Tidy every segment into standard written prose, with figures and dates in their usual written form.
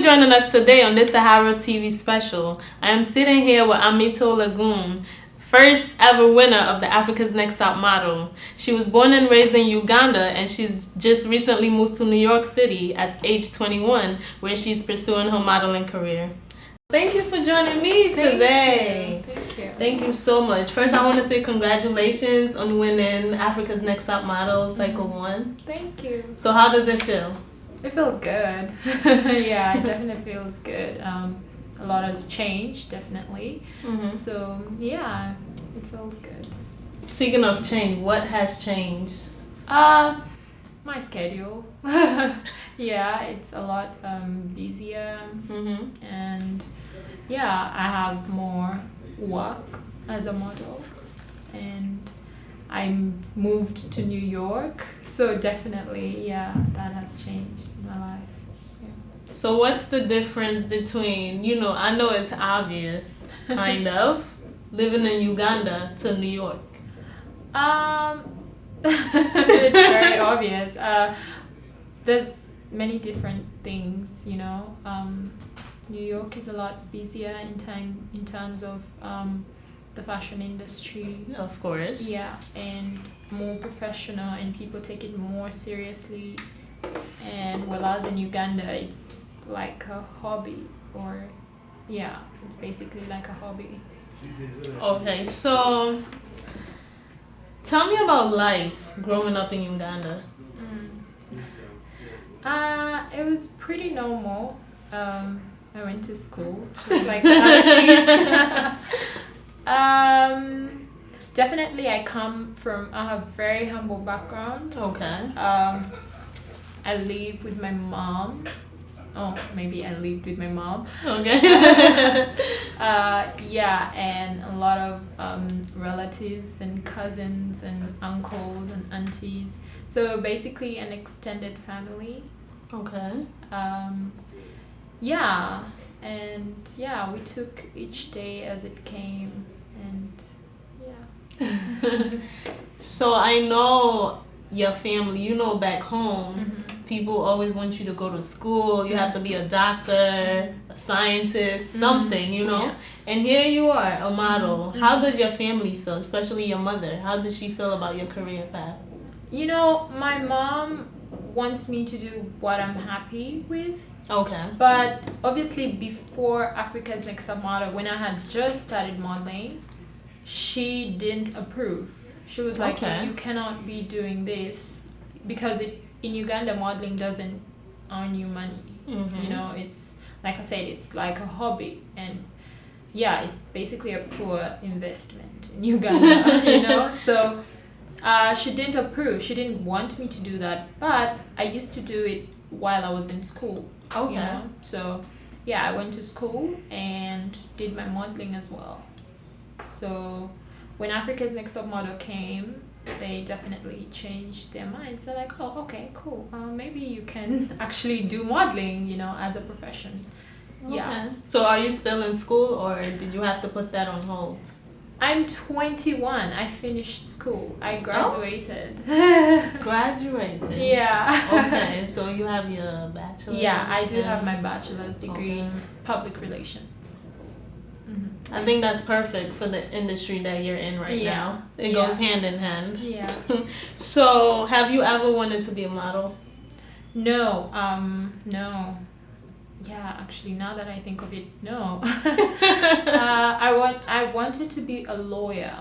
joining us today on this SaharaTV special. I am sitting here with Aamito Lagum, first ever winner of the Africa's Next Top Model. She was born and raised in Uganda, and she's just recently moved to New York City at age 21, where she's pursuing her modeling career. Thank you for joining me today. Thank you. Thank you so much. First, I want to say congratulations on winning Africa's Next Top Model Cycle 1. Thank you. So how does it feel? It feels good. Yeah, it definitely feels good. A lot has changed, definitely. So, yeah, it feels good. Speaking of change, what has changed? My schedule. Yeah, it's a lot busier. And yeah, I have more work as a model. And I moved to New York. So definitely, yeah, that has changed in my life. Yeah. So what's the difference between, I know it's obvious, kind of, living in Uganda to New York? It's very obvious. There's many different things, New York is a lot busier in terms of the fashion industry. Of course. Yeah, and more professional, and people take it more seriously. And whereas in Uganda, it's like a hobby, it's basically like a hobby. Okay, so tell me about life growing up in Uganda. It was pretty normal. I went to school just like the other kids. Definitely, I have very humble background. Okay. I live with my mom. Oh, maybe I lived with my mom. Okay. Yeah, and a lot of relatives and cousins and uncles and aunties. So basically an extended family. Okay. Yeah, and yeah, we took each day as it came, and yeah. So I know your family, back home, people always want you to go to school, you have to be a doctor, a scientist, something, Yeah. And here you are, a model. How does your family feel, especially your mother? How does she feel about your career path? My mom wants me to do what I'm happy with. Okay. But obviously before Africa's Next Top Model, when I had just started modeling, she didn't approve. She was like, Okay. You cannot be doing this, because in Uganda, modeling doesn't earn you money. It's, like I said, it's like a hobby. And yeah, it's basically a poor investment in Uganda, So she didn't approve. She didn't want me to do that. But I used to do it while I was in school. Okay. So yeah, I went to school and did my modeling as well. So when Africa's Next Top Model came, they definitely changed their minds. They're like, oh, okay, cool. Maybe you can actually do modeling, as a profession. Okay. Yeah. So are you still in school, or did you have to put that on hold? I'm 21. I finished school. I graduated. Graduated? Yeah. Okay, so you have your bachelor's? Yeah, I do have my bachelor's degree in public relations. I think that's perfect for the industry that you're in right now. It goes hand in hand. Yeah. So, have you ever wanted to be a model? No. No. Yeah, actually, now that I think of it, no. I wanted to be a lawyer.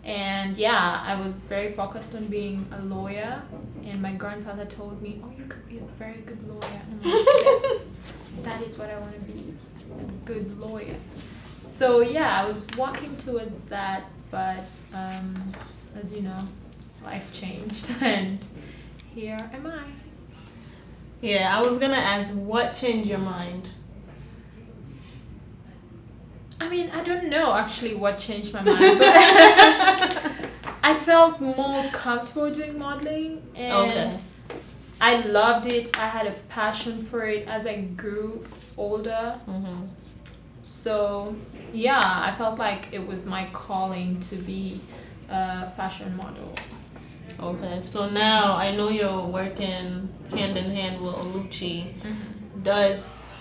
And yeah, I was very focused on being a lawyer. And my grandfather told me, oh, you could be a very good lawyer. And I'm like, yes, that is what I want to be, a good lawyer. So yeah, I was walking towards that, but as you know, life changed, and here am I. Yeah, I was gonna ask, what changed your mind? I mean, I don't know actually what changed my mind, but I felt more comfortable doing modeling, and I loved it. I had a passion for it as I grew older. So yeah, I felt like it was my calling to be a fashion model. Okay, so now I know you're working hand in hand with Oluchi. does...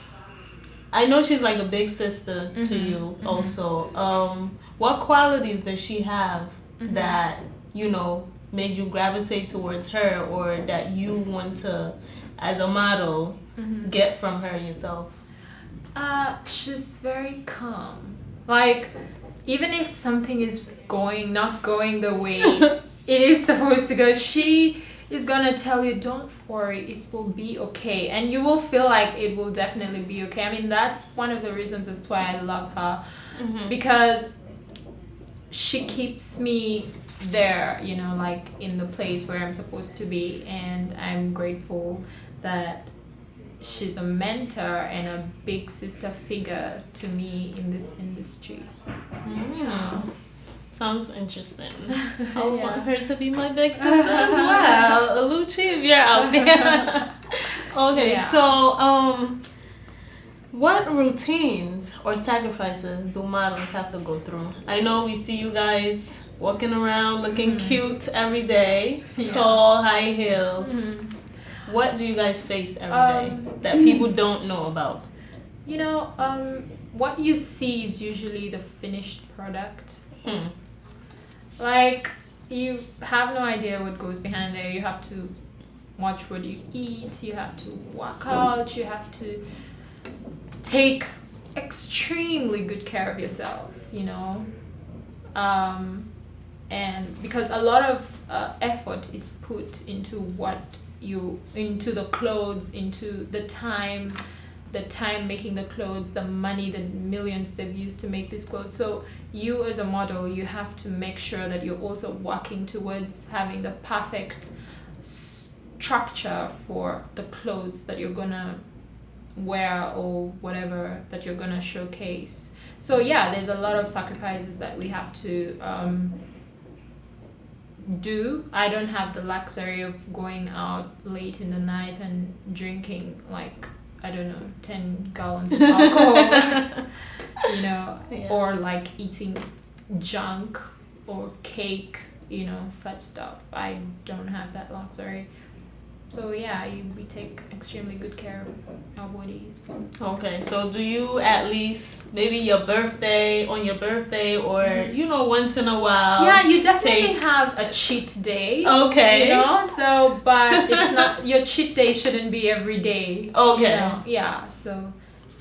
I know she's like a big sister to you also. What qualities does she have that, you know, made you gravitate towards her, or that you want to, as a model, get from her yourself? She's very calm. Like, even if something is not going the way it is supposed to go, she is gonna tell you, don't worry, it will be okay, and you will feel like it will definitely be okay. I mean, that's one of the reasons that's why I love her, because she keeps me there, you know, like in the place where I'm supposed to be, and I'm grateful that she's a mentor and a big sister figure to me in this industry. Sounds interesting. I want her to be my big sister as well. Lucci, if you're out there. Okay, so what routines or sacrifices do models have to go through? I know we see you guys walking around looking cute every day, tall, high heels. What do you guys face every day that people don't know about? You know, what you see is usually the finished product. Like, you have no idea what goes behind there. You have to watch what you eat, you have to work out, you have to take extremely good care of yourself, you know. And because a lot of effort is put into into the clothes, into the time making the clothes, the money, the millions they've used to make these clothes. So you as a model, you have to make sure that you're also working towards having the perfect structure for the clothes that you're gonna wear or whatever that you're gonna showcase. So yeah, there's a lot of sacrifices that we have to do. I don't have the luxury of going out late in the night and drinking, like, I don't know, 10 gallons of alcohol, you know, or like eating junk or cake, you know, such stuff. I don't have that luxury. So yeah, we take extremely good care of our bodies. Okay, so do you at least maybe on your birthday or, you know, once in a while? Yeah, you definitely have a cheat day. Okay. You know, so, but it's not, your cheat day shouldn't be every day. Okay. You know? Yeah, so,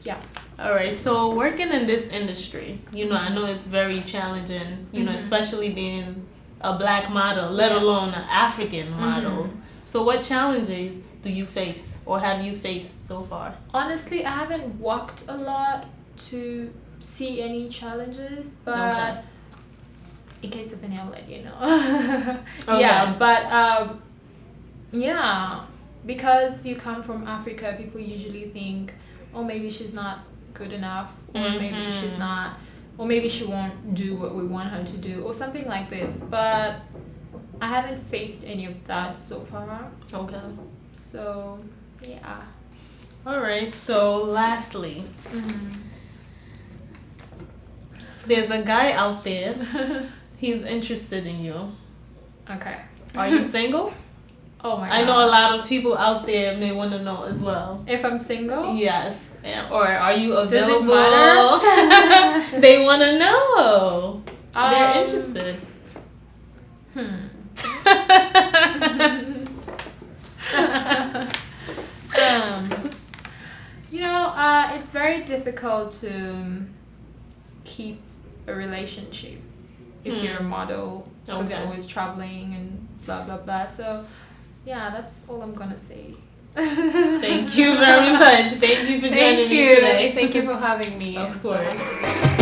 yeah. All right, so working in this industry, you know, I know it's very challenging, you know, especially being a black model, let alone an African model. So what challenges do you face or have you faced so far? Honestly, I haven't walked a lot to see any challenges, but in case of any, I'll let you know. Yeah, but yeah, because you come from Africa, people usually think, oh, maybe she's not good enough, or maybe she's not, or maybe she won't do what we want her to do, or something like this. But I haven't faced any of that so far. Okay. So, yeah. All right. So, lastly, there's a guy out there. He's interested in you. Okay. Are you single? Oh my God. I know a lot of people out there may want to know as well. If I'm single? Yes. Or are you available? Does it matter? They want to know. They're interested. You know, it's very difficult to keep a relationship if you're a model, because you're always traveling and blah blah blah. So yeah, that's all I'm gonna say. Thank you very much. Thank you for joining me today. Thank you for having me. Of course.